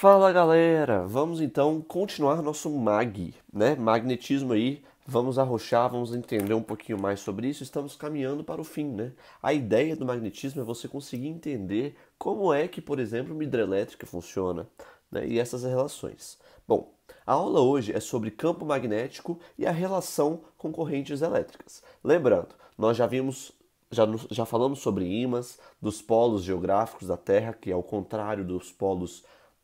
Fala galera, vamos então continuar nosso né? Magnetismo aí, vamos arrochar, vamos entender um pouquinho mais sobre isso, estamos caminhando para o fim, né? A ideia do magnetismo é você conseguir entender como é que, por exemplo, uma hidrelétrica funciona, né? E essas relações. Bom, a aula hoje é sobre campo magnético e a relação com correntes elétricas. Lembrando, nós já falamos sobre ímãs, dos polos geográficos da Terra, que é o contrário dos polos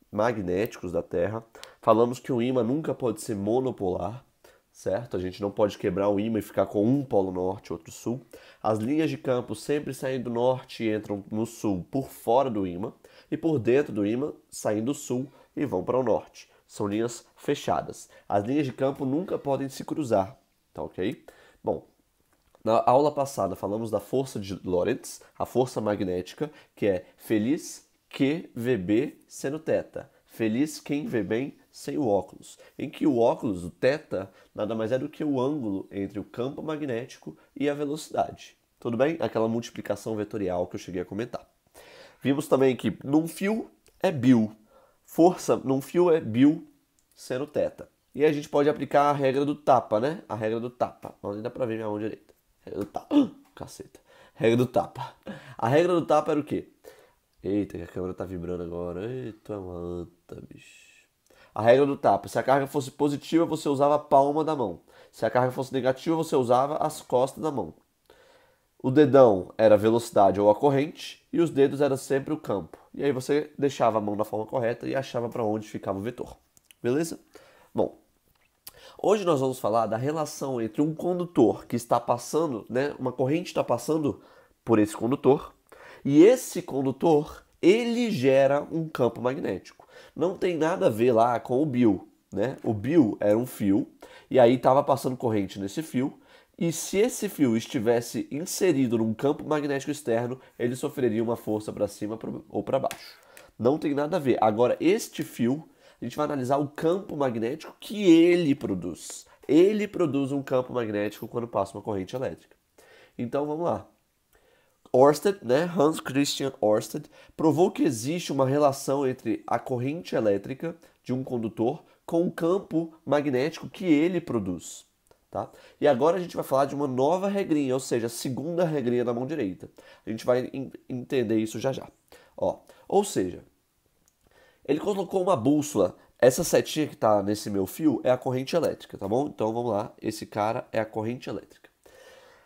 magnéticos da Terra. Falamos que o ímã nunca pode ser monopolar, certo? A gente não pode quebrar o ímã e ficar com um polo norte e outro sul. As linhas de campo sempre saem do norte e entram no sul por fora do ímã, e por dentro do ímã saem do sul e vão para o norte. São linhas fechadas. As linhas de campo nunca podem se cruzar, tá ok? Bom, na aula passada falamos da força de Lorentz, a força magnética, que é feliz que vê B seno θ. Feliz quem vê bem sem o óculos. Em que o óculos, o θ, nada mais é do que o ângulo entre o campo magnético e a velocidade. Tudo bem? Aquela multiplicação vetorial que eu cheguei a comentar. Vimos também que num fio é Bill. Força num fio é Bill seno θ. E a gente pode aplicar a regra do tapa, né? A regra do tapa. Não dá pra ver minha mão direita. Regra do tapa. Caceta. Regra do tapa. A regra do tapa era o quê? Eita, que a câmera tá vibrando agora. Eita, manta, bicho. A regra do tapa. Se a carga fosse positiva, você usava a palma da mão. Se a carga fosse negativa, você usava as costas da mão. O dedão era a velocidade ou a corrente, e os dedos era sempre o campo. E aí você deixava a mão da forma correta e achava para onde ficava o vetor. Beleza? Bom, hoje nós vamos falar da relação entre um condutor que está passando, né, uma corrente está passando por esse condutor, e esse condutor, ele gera um campo magnético. Não tem nada a ver lá com o Bill, né? O Bill era um fio, e aí estava passando corrente nesse fio, e se esse fio estivesse inserido num campo magnético externo, ele sofreria uma força para cima ou para baixo. Não tem nada a ver. Agora, este fio, a gente vai analisar o campo magnético que ele produz. Ele produz um campo magnético quando passa uma corrente elétrica. Então, vamos lá. Ørsted, né, Hans Christian Ørsted, provou que existe uma relação entre a corrente elétrica de um condutor com o campo magnético que ele produz. Tá? E agora a gente vai falar de uma nova regrinha, ou seja, a segunda regrinha da mão direita. A gente vai entender isso já já. Ó, ou seja, ele colocou uma bússola. Essa setinha que está nesse meu fio é a corrente elétrica, tá bom? Então vamos lá, esse cara é a corrente elétrica.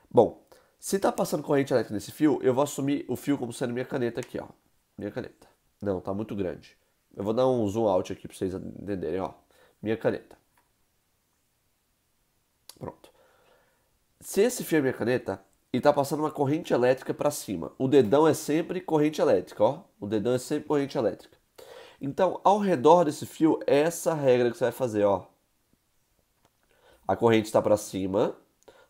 Bom, se está passando corrente elétrica nesse fio, eu vou assumir o fio como sendo minha caneta aqui, ó. Minha caneta. Não, tá muito grande. Eu vou dar um zoom out aqui para vocês entenderem, ó. Minha caneta. Pronto. Se esse fio é minha caneta e está passando uma corrente elétrica para cima, o dedão é sempre corrente elétrica, ó. O dedão é sempre corrente elétrica. Então, ao redor desse fio, essa regra que você vai fazer, ó. A corrente está para cima,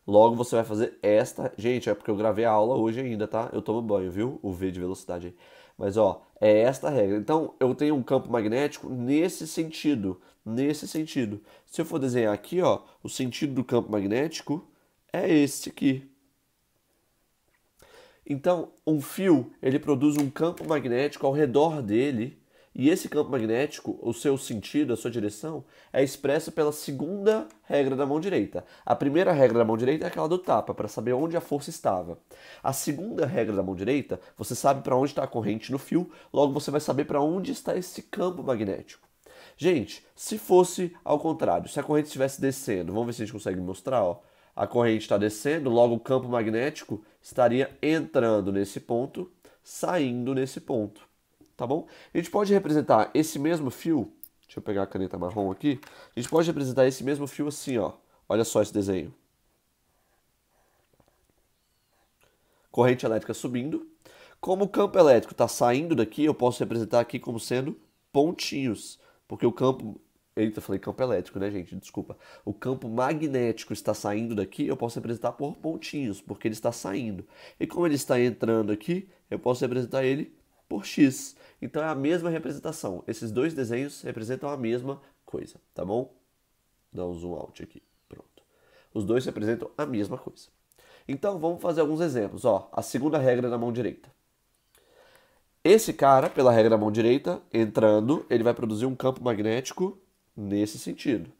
logo você vai fazer esta. Gente, é porque eu gravei a aula hoje ainda, tá? Eu tomo banho, viu? O V de velocidade aí. Mas, ó, é esta a regra. Então, eu tenho um campo magnético nesse sentido. Nesse sentido. Se eu for desenhar aqui, ó, o sentido do campo magnético é esse aqui. Então, um fio, ele produz um campo magnético ao redor dele, e esse campo magnético, o seu sentido, a sua direção, é expresso pela segunda regra da mão direita. A primeira regra da mão direita é aquela do tapa, para saber onde a força estava. A segunda regra da mão direita, você sabe para onde está a corrente no fio, logo você vai saber para onde está esse campo magnético. Gente, se fosse ao contrário, se a corrente estivesse descendo, vamos ver se a gente consegue mostrar, ó. A corrente está descendo, logo o campo magnético estaria entrando nesse ponto, saindo nesse ponto, tá bom? A gente pode representar esse mesmo fio, deixa eu pegar a caneta marrom aqui, a gente pode representar esse mesmo fio assim, ó. Olha só esse desenho. Corrente elétrica subindo. Como o campo elétrico está saindo daqui, eu posso representar aqui como sendo pontinhos, porque o campo. Eita, falei campo elétrico, né, gente? Desculpa. O campo magnético está saindo daqui, eu posso representar por pontinhos, porque ele está saindo. E como ele está entrando aqui, eu posso representar ele por X. Então é a mesma representação. Esses dois desenhos representam a mesma coisa, tá bom? Dá um zoom out aqui. Pronto. Os dois representam a mesma coisa. Então vamos fazer alguns exemplos. Ó, a segunda regra da mão direita. Esse cara, pela regra da mão direita, entrando, ele vai produzir um campo magnético nesse sentido.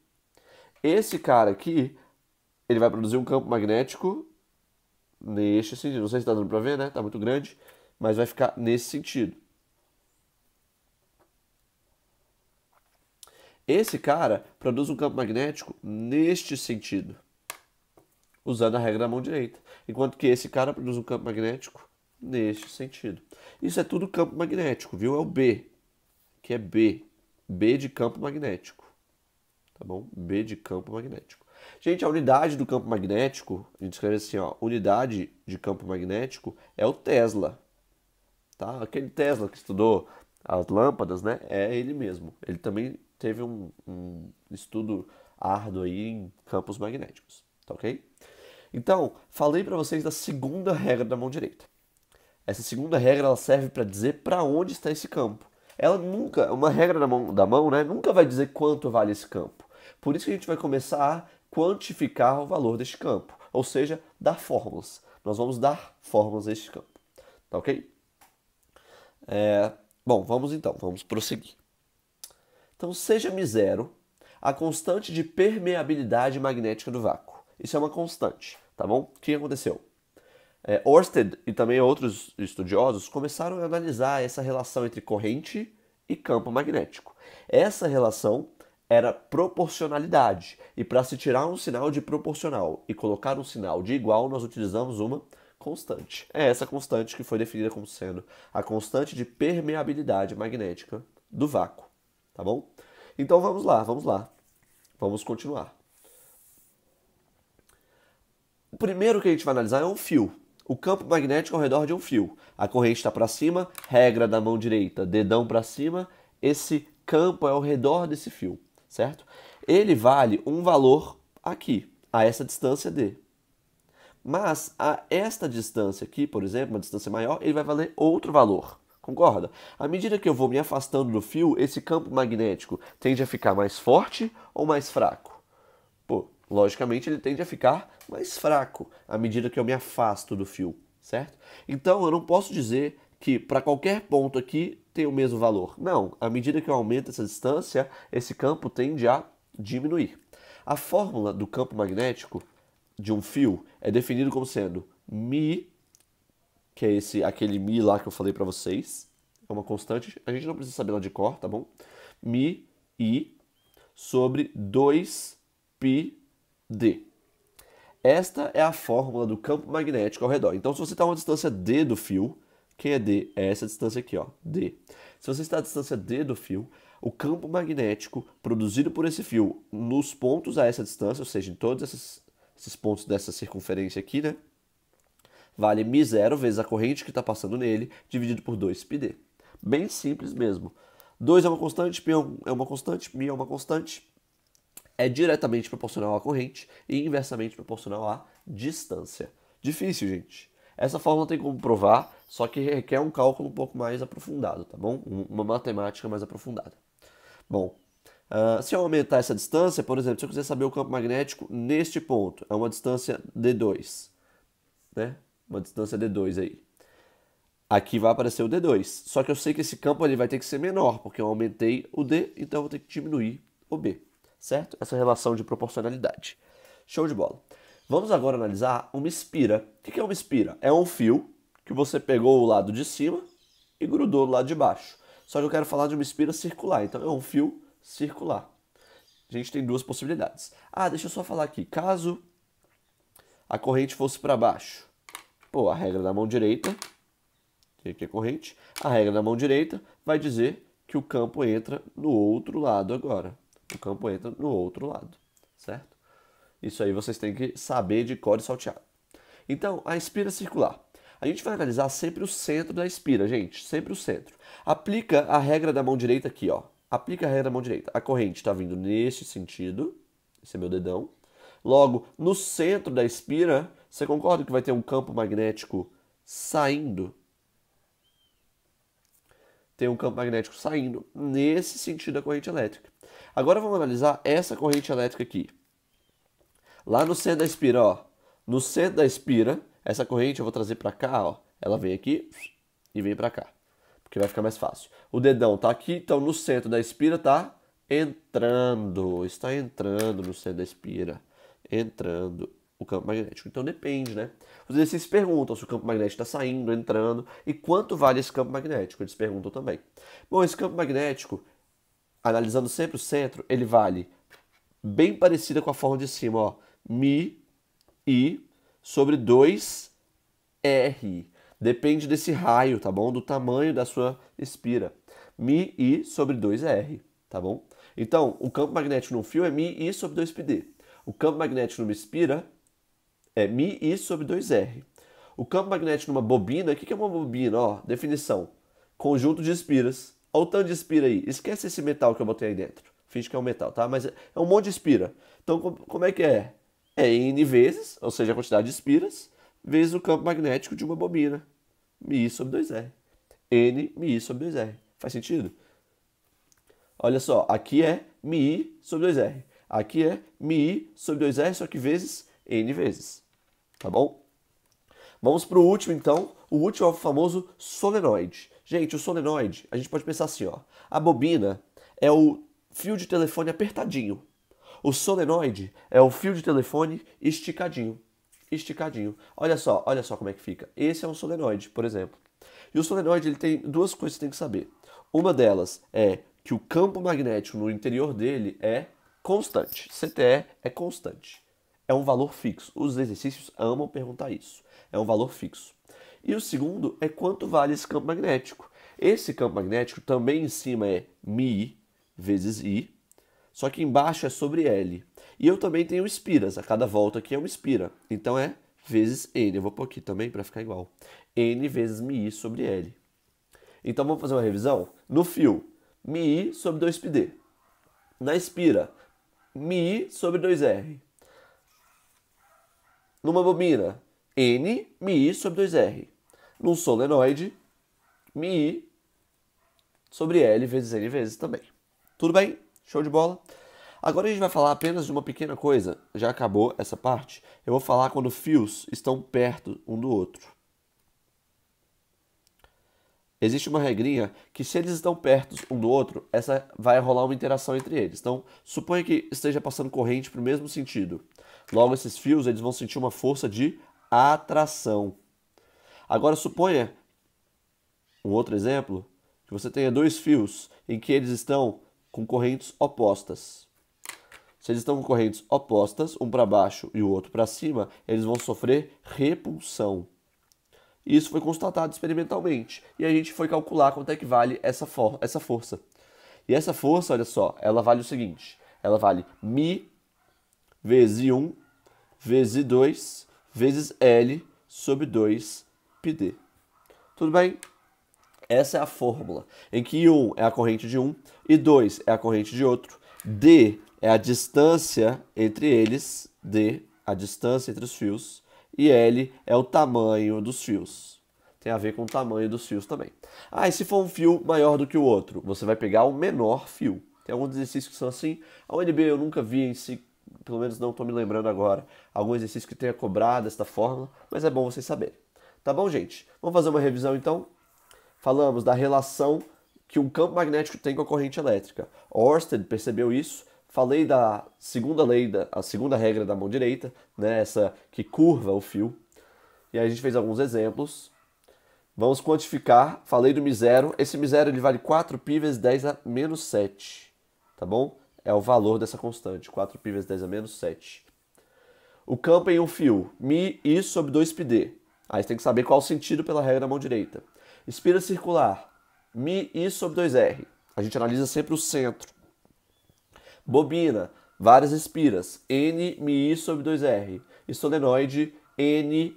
Esse cara aqui, ele vai produzir um campo magnético neste sentido. Não sei se está dando para ver, né? Tá muito grande, mas vai ficar nesse sentido. Esse cara produz um campo magnético neste sentido, usando a regra da mão direita. Enquanto que esse cara produz um campo magnético neste sentido. Isso é tudo campo magnético, viu? É o B, que é B. B de campo magnético. Tá bom? B de campo magnético. Gente, a unidade do campo magnético, a gente escreve assim, ó, unidade de campo magnético é o Tesla. Tá? Aquele Tesla que estudou as lâmpadas, né? É ele mesmo. Ele também teve um estudo árduo aí em campos magnéticos, tá ok? Então, falei para vocês da segunda regra da mão direita. Essa segunda regra ela serve para dizer para onde está esse campo. Ela nunca, uma regra da mão, né, nunca vai dizer quanto vale esse campo. Por isso que a gente vai começar a quantificar o valor deste campo, ou seja, dar fórmulas. Nós vamos dar fórmulas a este campo, tá ok? Bom, vamos prosseguir. Então, seja μ0 a constante de permeabilidade magnética do vácuo. Isso é uma constante, tá bom? O que aconteceu? Ørsted e também outros estudiosos começaram a analisar essa relação entre corrente e campo magnético. Essa relação era proporcionalidade, e para se tirar um sinal de proporcional e colocar um sinal de igual, nós utilizamos uma constante. É essa constante que foi definida como sendo a constante de permeabilidade magnética do vácuo, tá bom? Então vamos lá. Vamos continuar. O primeiro que a gente vai analisar é um fio. O campo magnético ao redor de um fio. A corrente está para cima, regra da mão direita, dedão para cima. Esse campo é ao redor desse fio, certo? Ele vale um valor aqui, a essa distância D. Mas a esta distância aqui, por exemplo, uma distância maior, ele vai valer outro valor. Concorda? À medida que eu vou me afastando do fio, esse campo magnético tende a ficar mais forte ou mais fraco? Pô, logicamente ele tende a ficar mais fraco à medida que eu me afasto do fio, certo? Então eu não posso dizer que para qualquer ponto aqui tem o mesmo valor. Não, à medida que eu aumento essa distância, esse campo tende a diminuir. A fórmula do campo magnético de um fio é definido como sendo μ, que é aquele μ lá que eu falei para vocês, é uma constante, a gente não precisa saber lá de cor, tá bom? μ I sobre 2πd. Esta é a fórmula do campo magnético ao redor. Então, se você está a uma distância d do fio, quem é d? É essa distância aqui, ó, d. Se você está a distância d do fio, o campo magnético produzido por esse fio nos pontos a essa distância, ou seja, em todos esses pontos dessa circunferência aqui, né? Vale μ0 vezes a corrente que está passando nele, dividido por 2πd. Bem simples mesmo. 2 é uma constante, π é uma constante, μ é uma constante. É diretamente proporcional à corrente e inversamente proporcional à distância. Difícil, gente. Essa fórmula tem como provar, só que requer um cálculo um pouco mais aprofundado, tá bom? Uma matemática mais aprofundada. Bom, se eu aumentar essa distância, por exemplo, se eu quiser saber o campo magnético neste ponto, é uma distância d2, né? Uma distância d2 aí. Aqui vai aparecer o d2, só que eu sei que esse campo ele vai ter que ser menor, porque eu aumentei o d, então eu vou ter que diminuir o b, certo? Essa relação de proporcionalidade. Show de bola. Vamos agora analisar uma espira. O que é uma espira? É um fio que você pegou o lado de cima e grudou do lado de baixo. Só que eu quero falar de uma espira circular, então é um fio circular. A gente tem duas possibilidades. Deixa eu só falar aqui. Caso a corrente fosse para baixo, pô, a regra da mão direita, aqui é corrente, a regra da mão direita vai dizer que o campo entra no outro lado agora. O campo entra no outro lado, certo? Isso aí vocês têm que saber de cor e salteado. Então, a espira circular. A gente vai analisar sempre o centro da espira, gente. Sempre o centro. Aplica a regra da mão direita aqui, ó. Aplica a regra da mão direita. A corrente está vindo neste sentido. Esse é meu dedão. Logo, no centro da espira, você concorda que vai ter um campo magnético saindo? Tem um campo magnético saindo nesse sentido da corrente elétrica. Agora vamos analisar essa corrente elétrica aqui. Lá no centro da espira, ó. No centro da espira, essa corrente eu vou trazer para cá, ó. Ela vem aqui e vem para cá. porque vai ficar mais fácil. O dedão tá aqui, então no centro da espira tá entrando. Está entrando no centro da espira. Entrando o campo magnético. Então depende, né? Os exercícios perguntam se o campo magnético está saindo, entrando e quanto vale esse campo magnético. Eles perguntam também. Bom, esse campo magnético, analisando sempre o centro, ele vale bem parecida com a forma de cima, ó. Mi, I sobre 2R. Depende desse raio, tá bom? Do tamanho da sua espira. Mi, I sobre 2R, tá bom? Então, o campo magnético num fio é Mi, I sobre 2πd. O campo magnético numa espira é Mi, I sobre 2R. O campo magnético numa bobina, o que é uma bobina? Ó, definição. Conjunto de espiras. Olha o tanto de espira aí. Esquece esse metal que eu botei aí dentro. Finge que é um metal, tá? Mas é um monte de espira. Então, como é que é? É N vezes, ou seja, a quantidade de espiras, vezes o campo magnético de uma bobina. Mi sobre 2R. N Mi sobre 2R. Faz sentido? Olha só, aqui é Mi sobre 2R. Aqui é Mi sobre 2R, só que vezes N vezes. Tá bom? Vamos para o último, então. O último é o famoso solenoide. Gente, o solenoide, a gente pode pensar assim, ó. A bobina é o fio de telefone apertadinho. O solenoide é o fio de telefone esticadinho. Esticadinho. Olha só como é que fica. Esse é um solenoide, por exemplo. E o solenoide ele tem duas coisas que você tem que saber. Uma delas é que o campo magnético no interior dele é constante. CTE é constante. É um valor fixo. Os exercícios amam perguntar isso. É um valor fixo. E o segundo é quanto vale esse campo magnético. Esse campo magnético também em cima é Mi vezes I, só que embaixo é sobre L. E eu também tenho espiras. A cada volta aqui é uma espira. Então é vezes N. Eu vou pôr aqui também para ficar igual. N vezes Mi sobre L. Então vamos fazer uma revisão? No fio, Mi sobre 2πd. Na espira, Mi sobre 2R. Numa bobina, N Mi sobre 2R. Num solenoide, Mi sobre L vezes N vezes também. Tudo bem? Show de bola? Agora a gente vai falar apenas de uma pequena coisa. Já acabou essa parte. Eu vou falar quando fios estão perto um do outro. Existe uma regrinha que se eles estão perto um do outro, essa vai rolar uma interação entre eles. Então, suponha que esteja passando corrente para o mesmo sentido. Logo, esses fios eles vão sentir uma força de atração. Agora, suponha, um outro exemplo, que você tenha dois fios em que eles estão com correntes opostas. Se eles estão com correntes opostas, um para baixo e o outro para cima, eles vão sofrer repulsão. Isso foi constatado experimentalmente. E a gente foi calcular quanto é que vale essa força. E essa força, olha só, ela vale o seguinte. Ela vale Mi vezes 1 vezes 2 vezes L sobre 2πd. Tudo bem? Essa é a fórmula, em que 1 é a corrente de um e 2 é a corrente de outro. D é a distância entre eles, D, a distância entre os fios, e L é o tamanho dos fios. Tem a ver com o tamanho dos fios também. Ah, e se for um fio maior do que o outro, você vai pegar o menor fio. Tem alguns exercícios que são assim. A UNB eu nunca vi em si, pelo menos não estou me lembrando agora, algum exercício que tenha cobrado esta fórmula, mas é bom vocês saberem. Tá bom, gente? Vamos fazer uma revisão então? Falamos da relação que um campo magnético tem com a corrente elétrica. Ørsted percebeu isso. Falei da segunda lei, a segunda regra da mão direita, né, essa que curva o fio. E aí a gente fez alguns exemplos. Vamos quantificar. Falei do μ0. Esse μ0 ele vale 4π vezes 10 a menos 7. Tá bom? É o valor dessa constante. 4π vezes 10 a menos 7. O campo em um fio. Mi sobre 2πd. Aí você tem que saber qual o sentido pela regra da mão direita. Espira circular. Mi sobre 2R. A gente analisa sempre o centro. Bobina. Várias espiras. N Mi sobre 2R. E solenoide. N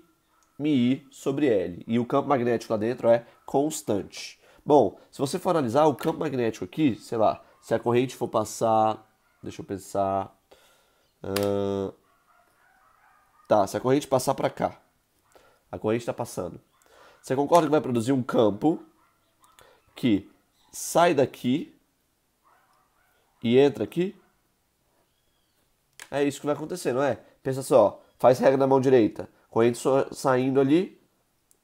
Mi sobre L. E o campo magnético lá dentro é constante. Bom, se você for analisar o campo magnético aqui, sei lá, se a corrente for passar... Deixa eu pensar... Tá, se a corrente passar para cá. A corrente está passando. Você concorda que vai produzir um campo que sai daqui e entra aqui? É isso que vai acontecer, não é? Pensa só, faz regra na mão direita. Corrente saindo ali,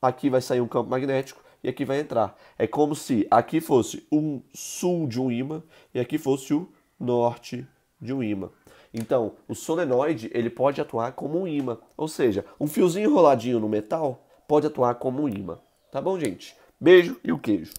aqui vai sair um campo magnético e aqui vai entrar. É como se aqui fosse o sul de um ímã e aqui fosse o norte de um ímã. Então, o solenoide ele pode atuar como um ímã, ou seja, um fiozinho enroladinho no metal pode atuar como um ímã. Tá bom, gente? Beijo e um queijo.